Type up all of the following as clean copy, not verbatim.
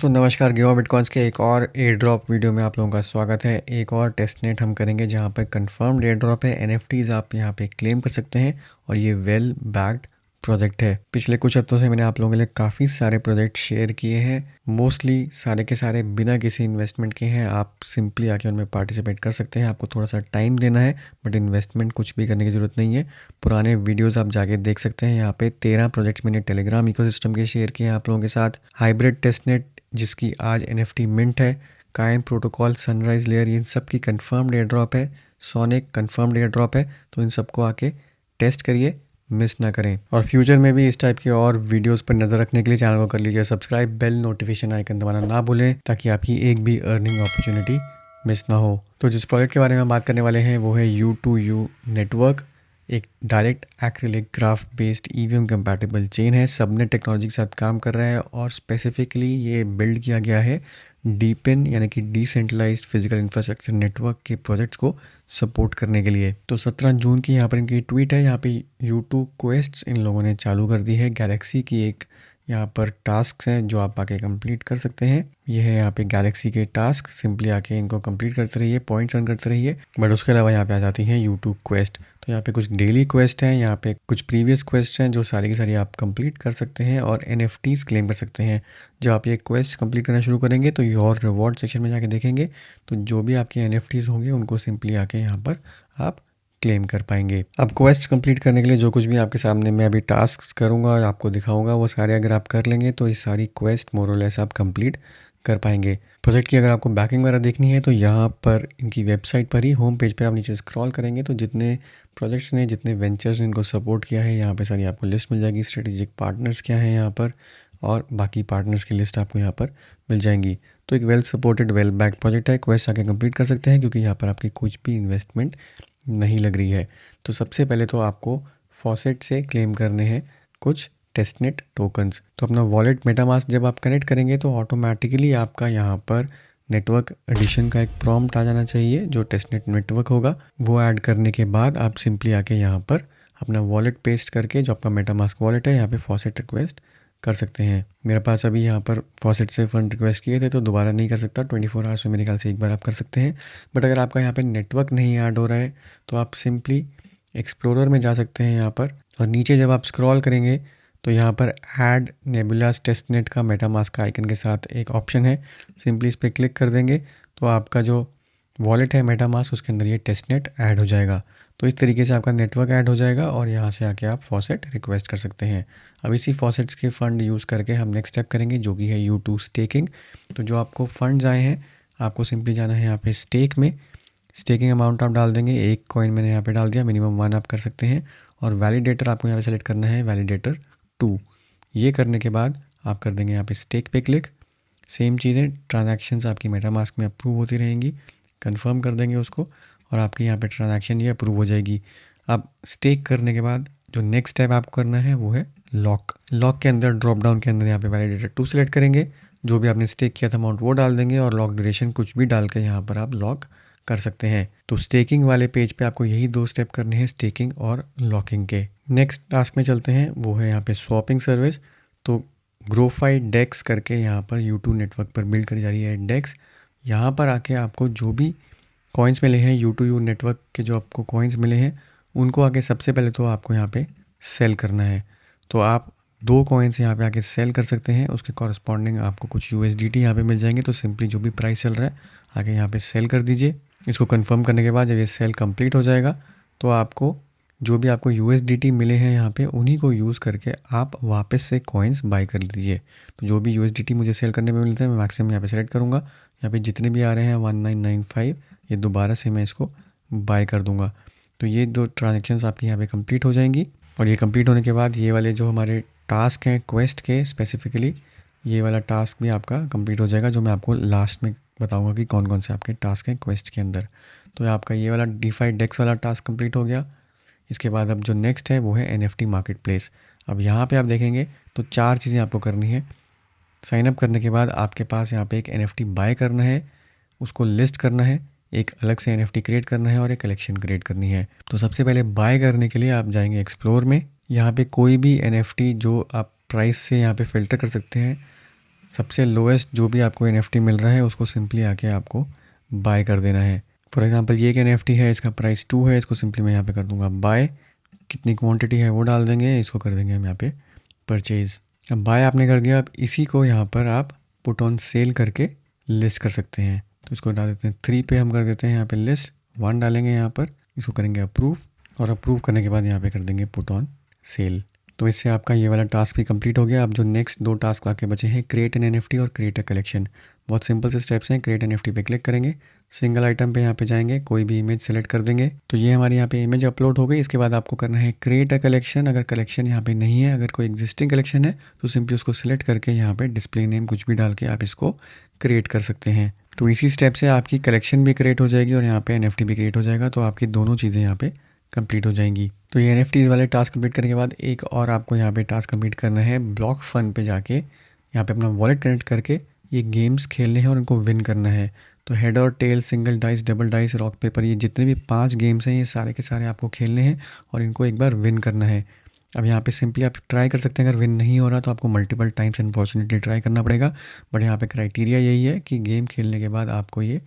दोस्तों नमस्कार। गेमा बिटकॉइंस के एक और एयर ड्रॉप वीडियो में आप लोगों का स्वागत है। एक और टेस्टनेट हम करेंगे जहां पर कंफर्म्ड एयर ड्रॉप है। एनएफटीज आप यहां पे क्लेम कर सकते हैं और ये वेल बैक्ड प्रोजेक्ट है। पिछले कुछ हफ्तों से मैंने आप लोगों के लिए काफ़ी सारे प्रोजेक्ट शेयर किए हैं। मोस्टली सारे के सारे बिना किसी इन्वेस्टमेंट के हैं। आप सिंपली आके उनमें पार्टिसिपेट कर सकते हैं। आपको थोड़ा सा टाइम देना है बट इन्वेस्टमेंट कुछ भी करने की ज़रूरत नहीं है। पुराने वीडियोस आप जाके देख सकते हैं। यहाँ पे 13 प्रोजेक्ट्स मैंने टेलीग्राम इकोसिस्टम के शेयर किए हैं आप लोगों के साथ। हाइब्रिड टेस्टनेट जिसकी आज एनएफटी मिंट है, काइन प्रोटोकॉल, सनराइज लेयर, इन सब की कंफर्म्ड एयर ड्रॉप है। सोनिक कंफर्म्ड एयर ड्रॉप है। तो इन सबको आके टेस्ट करिए, मिस ना करें। और फ्यूचर में भी इस टाइप के और वीडियोस पर नज़र रखने के लिए चैनल को कर लीजिए सब्सक्राइब, बेल नोटिफिकेशन आइकन दबाना ना भूलें ताकि आपकी एक भी अर्निंग अपॉर्चुनिटी मिस ना हो। तो जिस प्रोजेक्ट के बारे में हम बात करने वाले हैं वो है U2U नेटवर्क। एक direct acrylic graph based EVM compatible chain है। सबनेट टेक्नोलॉजी के साथ काम कर रहा है और स्पेसिफिकली ये बिल्ड किया गया है डीपिन यानी कि डिसेंट्रलाइज्ड फिजिकल इंफ्रास्ट्रक्चर नेटवर्क के प्रोजेक्ट्स को सपोर्ट करने के लिए। तो 17 जून की यहाँ पर इनकी ट्वीट है। यहाँ पे U2 क्वेस्ट इन लोगों ने चालू कर दी है। गैलेक्सी की एक यहाँ पर टास्क हैं जो आप आके कंप्लीट कर सकते हैं। ये है यहाँ पे गैलेक्सी के टास्क, सिंपली आके इनको कंप्लीट करते रहिए, पॉइंट्स अर्न करते रहिए। बट उसके अलावा यहाँ पे आ जाती हैं U2 क्वेस्ट। तो यहाँ पे कुछ डेली क्वेस्ट हैं, यहाँ पे कुछ प्रीवियस क्वेस्ट हैं जो सारी की सारी आप कंप्लीट कर सकते हैं और एनएफटीज क्लेम कर सकते हैं। जब आप ये क्वेस्ट कंप्लीट करना शुरू करेंगे तो योर रिवॉर्ड सेक्शन में जाके देखेंगे तो जो भी आपके एनएफटीज होंगे उनको सिंपली आके यहाँ पर आप क्लेम कर पाएंगे। अब क्वेस्ट कंप्लीट करने के लिए जो कुछ भी आपके सामने मैं अभी टास्क करूँगा और आपको दिखाऊंगा वो सारे अगर आप कर लेंगे तो ये सारी क्वेस्ट मोरलेस आप कंप्लीट कर पाएंगे। प्रोजेक्ट की अगर आपको बैकिंग वगैरह देखनी है तो यहाँ पर इनकी वेबसाइट पर ही होम पेज पे आप नीचे स्क्रॉल करेंगे तो जितने प्रोजेक्ट्स ने, जितने वेंचर्स ने इनको सपोर्ट किया है यहाँ पे सारी आपको लिस्ट मिल जाएगी। स्ट्रेटेजिक पार्टनर्स क्या हैं यहाँ पर और बाकी पार्टनर्स की लिस्ट आपको यहाँ पर मिल जाएंगी। तो एक well supported well back project है। क्वेस्ट आके कंप्लीट कर सकते हैं क्योंकि यहाँ पर आपकी कुछ भी इन्वेस्टमेंट नहीं लग रही है। तो सबसे पहले तो आपको फॉसेट से क्लेम करने हैं कुछ टेस्टनेट टोकन्स। तो अपना वॉलेट मेटामास्क जब आप कनेक्ट करेंगे तो ऑटोमेटिकली आपका यहाँ पर नेटवर्क एडिशन का एक प्रॉम्प्ट आ जाना चाहिए जो टेस्टनेट नेटवर्क होगा। वो ऐड करने के बाद आप सिंपली आके यहाँ पर अपना वॉलेट पेस्ट करके जो आपका मेटामास्क वॉलेट है यहाँ पे फॉसेट रिक्वेस्ट कर सकते हैं। मेरे पास अभी यहाँ पर फॉसेट से फंड रिक्वेस्ट किए थे तो दोबारा नहीं कर सकता। 24 आवर्स में मेरे ख्याल से एक बार आप कर सकते हैं। बट अगर आपका यहाँ पे नेटवर्क नहीं ऐड हो रहा है तो आप सिंपली एक्सप्लोरर में जा सकते हैं यहाँ पर और नीचे जब आप स्क्रॉल करेंगे तो यहाँ पर ऐड नेबुलास टेस्टनेट का मेटामास्क का आइकन के साथ एक ऑप्शन है। सिंपली इस पर क्लिक कर देंगे तो आपका जो वॉलेट है मेटामास्क उसके अंदर ये टेस्टनेट ऐड हो जाएगा। तो इस तरीके से आपका नेटवर्क ऐड हो जाएगा और यहाँ से आके आप फॉसेट रिक्वेस्ट कर सकते हैं। अब इसी फॉसेट्स के फ़ंड यूज़ करके हम नेक्स्ट स्टेप करेंगे जो कि है U2 स्टेकिंग। तो जो आपको फ़ंड्स आए हैं आपको सिंपली जाना है यहाँ पे स्टेक में। स्टेकिंग अमाउंट आप डाल देंगे। एक कॉइन मैंने यहाँ पे डाल दिया, मिनिमम 1 आप कर सकते हैं। और वैलिडेटर आपको यहाँ पे सेलेक्ट करना है वैलिडेटर 2। ये करने के बाद आप कर देंगे यहाँ पे स्टेक पे क्लिक। सेम चीज़ें, ट्रांजैक्शंस आपकी मेटामास्क में अप्रूव होती रहेंगी। कंफर्म कर देंगे उसको और आपकी यहाँ पे ट्रांजैक्शन ये अप्रूव हो जाएगी। अब स्टेक करने के बाद जो नेक्स्ट स्टेप आपको करना है वो है लॉक। लॉक के अंदर ड्रॉप डाउन के अंदर यहाँ पे वैलिडेटर 2 सेलेक्ट करेंगे। जो भी आपने स्टेक किया था अमाउंट वो डाल देंगे और लॉक ड्यूरेशन कुछ भी डाल कर यहाँ पर आप लॉक कर सकते हैं। तो स्टेकिंग वाले पेज पे आपको यही 2 स्टेप करने हैं, स्टेकिंग और लॉकिंग के। नेक्स्ट टास्क में चलते हैं, वो है यहाँ पे स्वैपिंग सर्विस। तो ग्रोफाई डेक्स करके यहाँ पर U2 नेटवर्क पर बिल्ड करी जा रही है डेक्स। यहाँ पर आके आपको जो भी कॉइन्स मिले हैं U2U नेटवर्क के, जो आपको कॉइन्स मिले हैं उनको आके सबसे पहले तो आपको यहाँ पे सेल करना है। तो आप 2 कॉइन्स यहाँ पे आके सेल कर सकते हैं, उसके कॉरस्पॉन्डिंग आपको कुछ USDT यहाँ पे मिल जाएंगे। तो सिंपली जो भी प्राइस चल रहा है आके यहाँ पे सेल कर दीजिए। इसको कंफर्म करने के बाद जब ये सेल कंप्लीट हो जाएगा तो आपको जो भी आपको USDT मिले हैं यहाँ पे उन्हीं को यूज़ करके आप वापस से कॉइन्स बाय कर लीजिए। तो जो भी USDT मुझे सेल करने में मिलते हैं मैं मैक्सिमम यहाँ पे सेलेक्ट करूँगा। यहाँ पे जितने भी आ रहे हैं 1995 ये दोबारा से मैं इसको बाय कर दूँगा। तो ये 2 ट्रांजेक्शन्स आपकी यहाँ पे कंप्लीट हो जाएंगी। और ये कंप्लीट होने के बाद ये वाले जो हमारे टास्क हैं क्वेस्ट के, स्पेसिफिकली ये वाला टास्क भी आपका कंप्लीट हो जाएगा जो मैं आपको लास्ट में बताऊँगा कि कौन कौन से आपके टास्क हैं क्वेस्ट के अंदर। तो आपका ये वाला DeFi डेक्स वाला टास्क कंप्लीट हो गया। इसके बाद अब जो नेक्स्ट है वो है NFT मार्केट प्लेस। अब यहाँ पे आप देखेंगे तो 4 चीज़ें आपको करनी है। साइन अप करने के बाद आपके पास यहाँ पे एक NFT बाय करना है, उसको लिस्ट करना है, एक अलग से NFT क्रिएट करना है और एक कलेक्शन क्रिएट करनी है। तो सबसे पहले बाय करने के लिए आप जाएंगे एक्सप्लोर में। यहाँ पे कोई भी NFT जो आप प्राइस से यहाँ पे फ़िल्टर कर सकते हैं। सबसे लोएस्ट जो भी आपको NFT मिल रहा है उसको सिंपली आके आपको बाय कर देना है। फॉर एग्जांपल ये एक NFT है, इसका प्राइस 2 है, इसको सिंपली मैं यहाँ पे कर दूंगा बाय। कितनी क्वांटिटी है वो डाल देंगे, इसको कर देंगे हम यहाँ पे परचेज़। अब बाय आपने कर दिया, अब इसी को यहाँ पर आप पुट ऑन सेल करके लिस्ट कर सकते हैं। तो इसको डाल देते हैं 3 पे, हम कर देते हैं यहाँ पे लिस्ट 1 डालेंगे यहाँ पर, इसको करेंगे अप्रूव, और अप्रूव करने के बाद यहाँ पे कर देंगे पुट ऑन सेल। तो इससे आपका ये वाला टास्क भी कंप्लीट हो गया। अब जो नेक्स्ट 2 टास्क आके बचे हैं, क्रिएट एन NFT और क्रिएट अ कलेक्शन। बहुत सिंपल से स्टेप्स हैं। क्रिएट NFT पे क्लिक करेंगे, सिंगल आइटम पे यहाँ पे जाएंगे, कोई भी इमेज सेलेक्ट कर देंगे। तो ये हमारी यहाँ पे इमेज अपलोड हो गई। इसके बाद आपको करना है क्रिएट अ कलेक्शन। अगर कलेक्शन यहाँ पे नहीं है, अगर कोई एग्जिस्टिंग कलेक्शन है तो सिंपली उसको सिलेक्ट करके यहाँ पे डिस्प्ले नेम कुछ भी डाल के आप इसको क्रिएट कर सकते हैं। तो इसी स्टेप से आपकी कलेक्शन भी क्रिएट हो जाएगी और यहाँ पे NFT भी क्रिएट हो जाएगा। तो आपकी दोनों चीज़ें यहाँ पे कंप्लीट हो जाएंगी। तो ये NFT वाले टास्क कंप्लीट करने के बाद एक और आपको यहाँ पे टास्क कंप्लीट करना है। ब्लॉक फन पे जाके यहाँ पे अपना वॉलेट कनेक्ट करके ये गेम्स खेलने हैं और उनको विन करना है। तो हेड और tail, single dice, double dice, rock paper, ये जितने भी 5 गेम्स हैं ये सारे के सारे आपको खेलने हैं और इनको एक बार विन करना है। अब यहाँ पे सिंपली आप ट्राई कर सकते हैं। अगर विन नहीं हो रहा तो आपको मल्टीपल टाइम्स अनफॉर्चुनेटली ट्राई करना पड़ेगा। बट यहाँ पे क्राइटेरिया यही है कि गेम खेलने के बाद आपको ये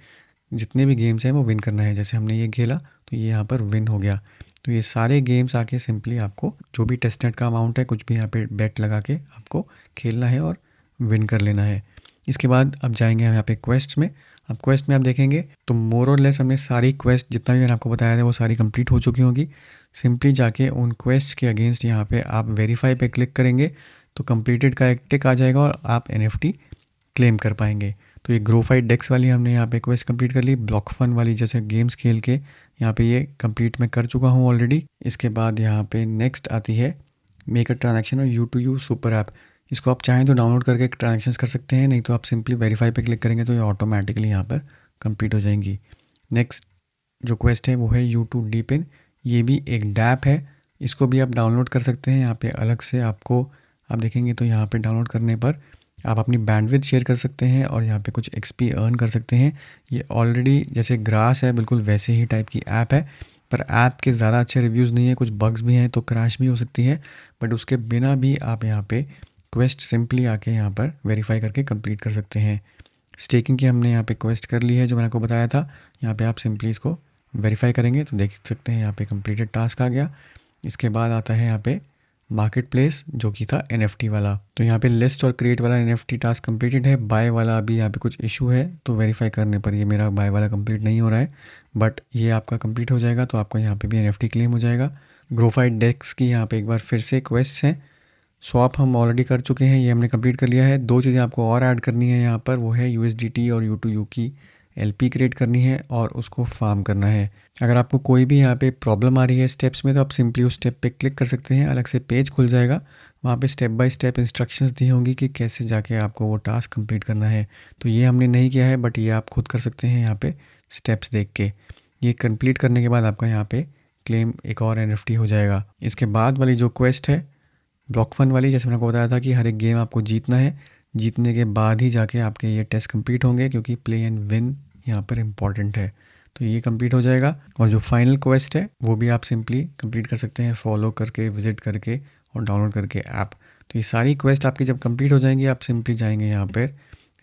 जितने भी गेम्स हैं वो विन करना है। जैसे हमने ये खेला तो ये यहाँ पर विन हो गया। तो ये सारे गेम्स आके सिंपली आपको जो भी टेस्टनेट का अमाउंट है कुछ भी यहाँ पे बेट लगा के आपको खेलना है और विन कर लेना है। इसके बाद अब जाएंगे हम यहाँ पे क्वेस्ट में। अब क्वेस्ट में आप देखेंगे तो मोर और लेस हमने सारी क्वेस्ट जितना भी मैंने आपको बताया था वो सारी कंप्लीट हो चुकी होगी। सिंपली जाके उन क्वेस्ट के अगेंस्ट यहाँ पे आप वेरीफाई पे क्लिक करेंगे तो कंप्लीटेड का एक टिक आ जाएगा और आप NFT क्लेम कर पाएंगे। तो ये ग्रोफाइड डेक्स वाली हमने यहाँ पे क्वेस्ट कंप्लीट कर ली। ब्लॉक फन वाली जैसे गेम्स खेल के यहाँ पे ये कंप्लीट मैं कर चुका हूँ ऑलरेडी। इसके बाद यहाँ पे नेक्स्ट आती है मेक अ ट्रांजैक्शन और U2U सुपर ऐप। इसको आप चाहें तो डाउनलोड करके ट्रांजैक्शंस कर सकते हैं, नहीं तो आप सिंपली वेरीफाई पे क्लिक करेंगे तो ये ऑटोमेटिकली यहाँ पर कंप्लीट हो जाएंगी। नेक्स्ट जो क्वेस्ट है वो है U2 डीपिन। ये भी एक डैप है, इसको भी आप डाउनलोड कर सकते हैं। यहाँ पे अलग से आपको आप देखेंगे तो यहाँ पे डाउनलोड करने पर आप अपनी बैंडविड्थ शेयर कर सकते हैं और यहाँ पे कुछ XP अर्न कर सकते हैं। ये ऑलरेडी जैसे ग्रास है बिल्कुल वैसे ही टाइप की ऐप है, पर ऐप के ज़्यादा अच्छे रिव्यूज़ नहीं है, कुछ बग्स भी हैं तो क्रैश भी हो सकती है। बट उसके बिना भी आप यहाँ पे क्वेस्ट सिंपली आके यहाँ पर वेरीफाई करके कंप्लीट कर सकते हैं। स्टेकिंग की हमने यहाँ पे क्वेस्ट कर ली है जो मैंने आपको बताया था। यहाँ पे आप सिंपली इसको वेरीफाई करेंगे तो देख सकते हैं यहाँ पे कंप्लीटेड टास्क आ गया। इसके बाद आता है यहाँ पे मार्केट प्लेस जो कि था NFT वाला। तो यहाँ पे लिस्ट और क्रिएट वाला NFT टास्क कंप्लीटेड है। बाय वाला अभी यहाँ पे कुछ इशू है तो वेरीफाई करने पर ये मेरा बाय वाला कंप्लीट नहीं हो रहा है, बट ये आपका कंप्लीट हो जाएगा तो आपको यहाँ पे भी NFT क्लेम हो जाएगा। ग्रोफाइड डेक्स की यहाँ पे एक बार फिर से क्वेस्ट हैं। स्वैप हम ऑलरेडी कर चुके हैं, ये हमने कंप्लीट कर लिया है। 2 चीज़ें आपको और ऐड करनी है यहाँ पर, वो है USDT और U2U की LP क्रिएट करनी है और उसको फार्म करना है। अगर आपको कोई भी यहाँ पे प्रॉब्लम आ रही है स्टेप्स में तो आप सिंपली उस स्टेप पे क्लिक कर सकते हैं, अलग से पेज खुल जाएगा, वहाँ पे स्टेप बाय स्टेप इंस्ट्रक्शंस दी होंगी कि कैसे जाके आपको वो टास्क कंप्लीट करना है। तो ये हमने नहीं किया है बट ये आप खुद कर सकते हैं यहाँ पे स्टेप्स देख के। ये कंप्लीट करने के बाद आपका यहाँ पे क्लेम एक और NFT हो जाएगा। इसके बाद वाली जो क्वेस्ट है ब्लॉक फन वाली, जैसे मैंने आपको बताया था कि हर एक गेम आपको जीतना है, जीतने के बाद ही जाके आपके ये टेस्ट कंप्लीट होंगे क्योंकि प्ले एंड विन यहाँ पर इम्पॉर्टेंट है। तो ये कंप्लीट हो जाएगा और जो फाइनल क्वेस्ट है वो भी आप सिंपली कंप्लीट कर सकते हैं फॉलो करके, विजिट करके और डाउनलोड करके ऐप। तो ये सारी क्वेस्ट आपकी जब कंप्लीट हो जाएंगी आप सिंपली जाएंगे यहाँ पर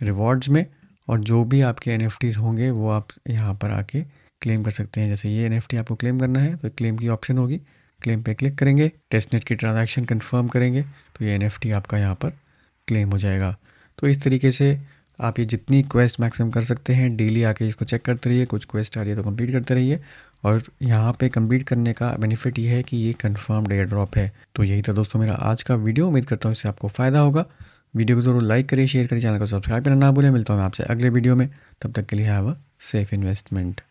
रिवॉर्ड्स में और जो भी आपके NFTs होंगे वो आप यहाँ पर आके क्लेम कर सकते हैं। जैसे ये NFT आपको क्लेम करना है तो क्लेम की ऑप्शन होगी, क्लेम पे क्लिक करेंगे, टेस्टनेट की ट्रांजैक्शन कंफर्म करेंगे तो ये NFT आपका यहाँ पर क्लेम हो जाएगा। तो इस तरीके से आप ये जितनी क्वेस्ट मैक्सिमम कर सकते हैं, डेली आके इसको चेक करते रहिए, कुछ क्वेस्ट आ रही है तो कंप्लीट करते रहिए। और यहाँ पे कंप्लीट करने का बेनिफिट ये है कि ये कंफर्म्ड एयर ड्रॉप है। तो यही था दोस्तों मेरा आज का वीडियो, उम्मीद करता हूँ इससे आपको फ़ायदा होगा। वीडियो को ज़रूर लाइक करिए, शेयर करिए, चैनल को सब्सक्राइब करना ना भूलें। मिलता हूँ मैं आपसे अगले वीडियो में, तब तक के लिए हैव अ सेफ इन्वेस्टमेंट।